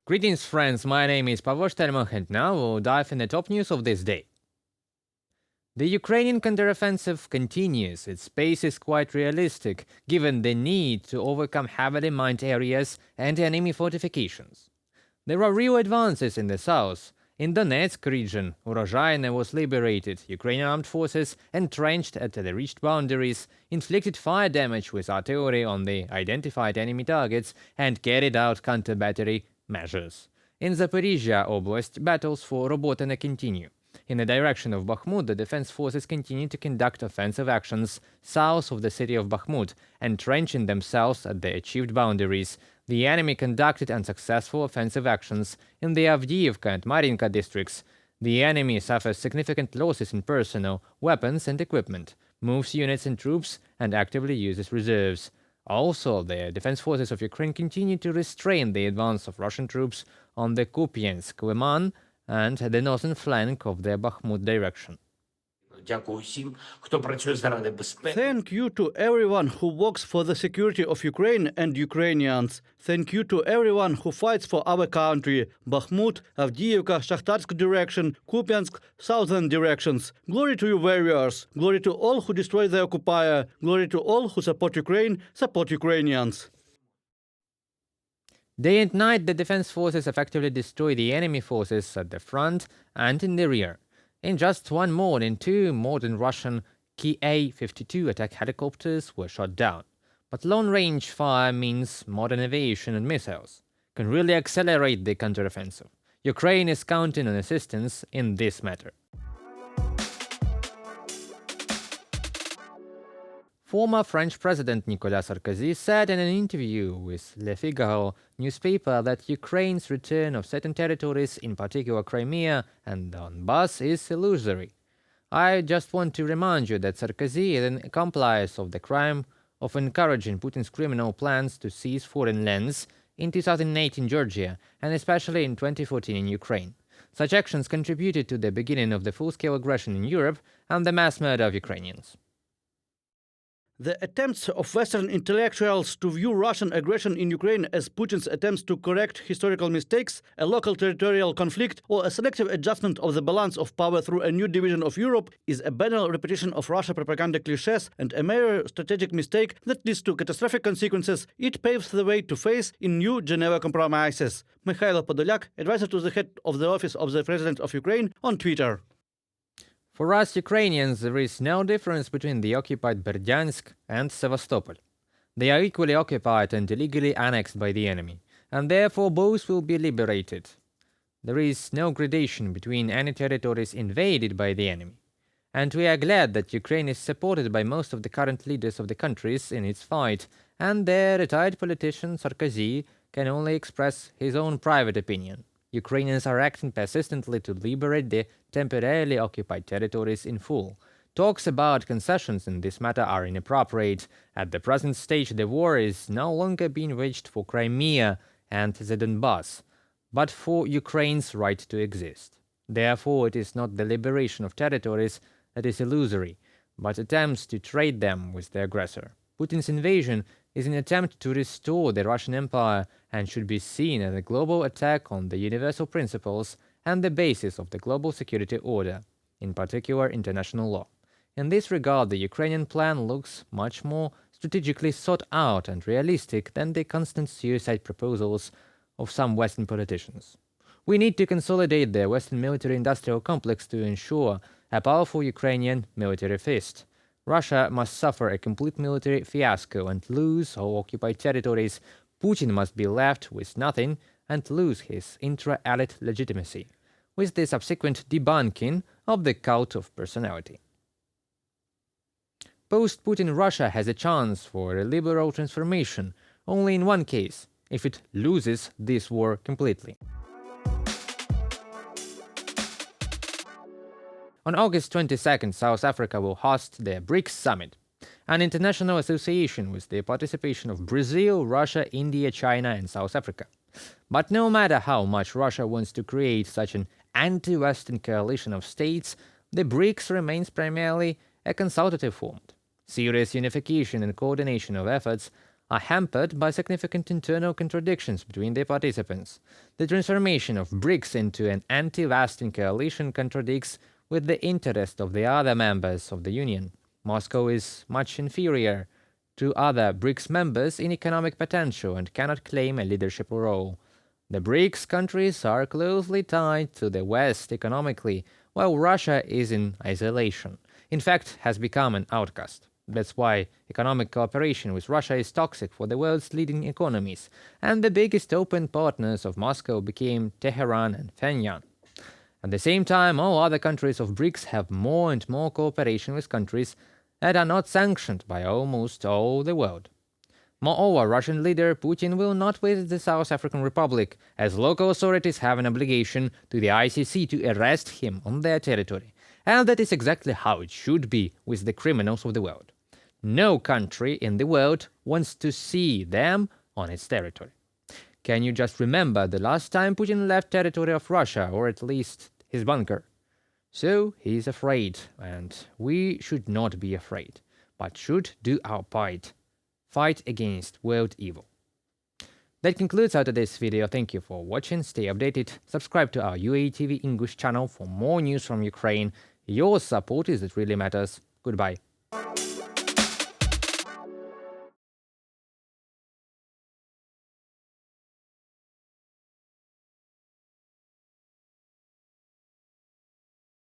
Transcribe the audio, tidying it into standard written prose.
Greetings friends, my name is Pavel Shtelmach and now we'll dive in the top news of this day. The Ukrainian counteroffensive continues. Its pace is quite realistic, given the need to overcome heavily mined areas and enemy fortifications. There are real advances in the south. In Donetsk region, Urozhaine was liberated. Ukrainian armed forces, entrenched at the reached boundaries, inflicted fire damage with artillery on the identified enemy targets and carried out counter-battery measures. In Zaporizhia Oblast, battles for Robotene continue. In the direction of Bakhmut, the defense forces continue to conduct offensive actions south of the city of Bakhmut, entrenching themselves at the achieved boundaries. The enemy conducted unsuccessful offensive actions in the Avdiivka and Marinka districts. The enemy suffers significant losses in personnel, weapons, and equipment, moves units and troops, and actively uses reserves. Also, the defense forces of Ukraine continue to restrain the advance of Russian troops on the Kupiansk, Liman, and the northern flank of the Bakhmut direction. Thank you to everyone who works for the security of Ukraine and Ukrainians. Thank you to everyone who fights for our country. Bakhmut, Avdiivka, Shakhtarsk direction, Kupiansk, southern directions. Glory to you warriors. Glory to all who destroy the occupier. Glory to all who support Ukraine, support Ukrainians. Day and night, the defense forces effectively destroy the enemy forces at the front and in the rear. In just one morning, 2 modern Russian Ki-52 attack helicopters were shot down. But long-range fire means modern aviation and missiles can really accelerate the counteroffensive. Ukraine is counting on assistance in this matter. Former French President Nicolas Sarkozy said in an interview with Le Figaro newspaper that Ukraine's return of certain territories, in particular Crimea and Donbass, is illusory. I just want to remind you that Sarkozy is an accomplice of the crime of encouraging Putin's criminal plans to seize foreign lands in 2008 in Georgia and especially in 2014 in Ukraine. Such actions contributed to the beginning of the full-scale aggression in Europe and the mass murder of Ukrainians. The attempts of Western intellectuals to view Russian aggression in Ukraine as Putin's attempts to correct historical mistakes, a local territorial conflict, or a selective adjustment of the balance of power through a new division of Europe is a banal repetition of Russia propaganda cliches and a major strategic mistake that leads to catastrophic consequences it paves the way to face in new Geneva compromises. Mikhailo Podolyak, advisor to the head of the Office of the President of Ukraine, on Twitter. For us Ukrainians, there is no difference between the occupied Berdyansk and Sevastopol. They are equally occupied and illegally annexed by the enemy, and therefore both will be liberated. There is no gradation between any territories invaded by the enemy, and we are glad that Ukraine is supported by most of the current leaders of the countries in its fight, and their retired politician Sarkozy can only express his own private opinion. Ukrainians are acting persistently to liberate the temporarily occupied territories in full. Talks about concessions in this matter are inappropriate. At the present stage, the war is no longer being waged for Crimea and the Donbass, but for Ukraine's right to exist. Therefore, it is not the liberation of territories that is illusory, but attempts to trade them with the aggressor. Putin's invasion is an attempt to restore the Russian Empire and should be seen as a global attack on the universal principles and the basis of the global security order, in particular international law. In this regard, the Ukrainian plan looks much more strategically thought out and realistic than the constant suicide proposals of some Western politicians. We need to consolidate the Western military-industrial complex to ensure a powerful Ukrainian military fist. Russia must suffer a complete military fiasco and lose all occupied territories. Putin must be left with nothing and lose his intra-elite legitimacy, with the subsequent debunking of the cult of personality. Post-Putin Russia has a chance for a liberal transformation only in one case, if it loses this war completely. On August 22nd, South Africa will host the BRICS summit, an international association with the participation of Brazil, Russia, India, China, and South Africa. But no matter how much Russia wants to create such an anti-Western coalition of states, the BRICS remains primarily a consultative format. Serious unification and coordination of efforts are hampered by significant internal contradictions between the participants. The transformation of BRICS into an anti-Western coalition contradicts with the interest of the other members of the Union. Moscow is much inferior to other BRICS members in economic potential and cannot claim a leadership role. The BRICS countries are closely tied to the West economically, while Russia is in isolation. In fact, has become an outcast. That's why economic cooperation with Russia is toxic for the world's leading economies, and the biggest open partners of Moscow became Tehran and Pyongyang. At the same time, all other countries of BRICS have more and more cooperation with countries that are not sanctioned by almost all the world. Moreover, Russian leader Putin will not visit the South African Republic, as local authorities have an obligation to the ICC to arrest him on their territory. And that is exactly how it should be with the criminals of the world. No country in the world wants to see them on its territory. Can you just remember the last time Putin left territory of Russia, or at least his bunker? So he is afraid, and we should not be afraid, but should do our part. Fight against world evil. That concludes our today's video. Thank you for watching. Stay updated. Subscribe to our UATV English channel for more news from Ukraine. Your support is what really matters. Goodbye.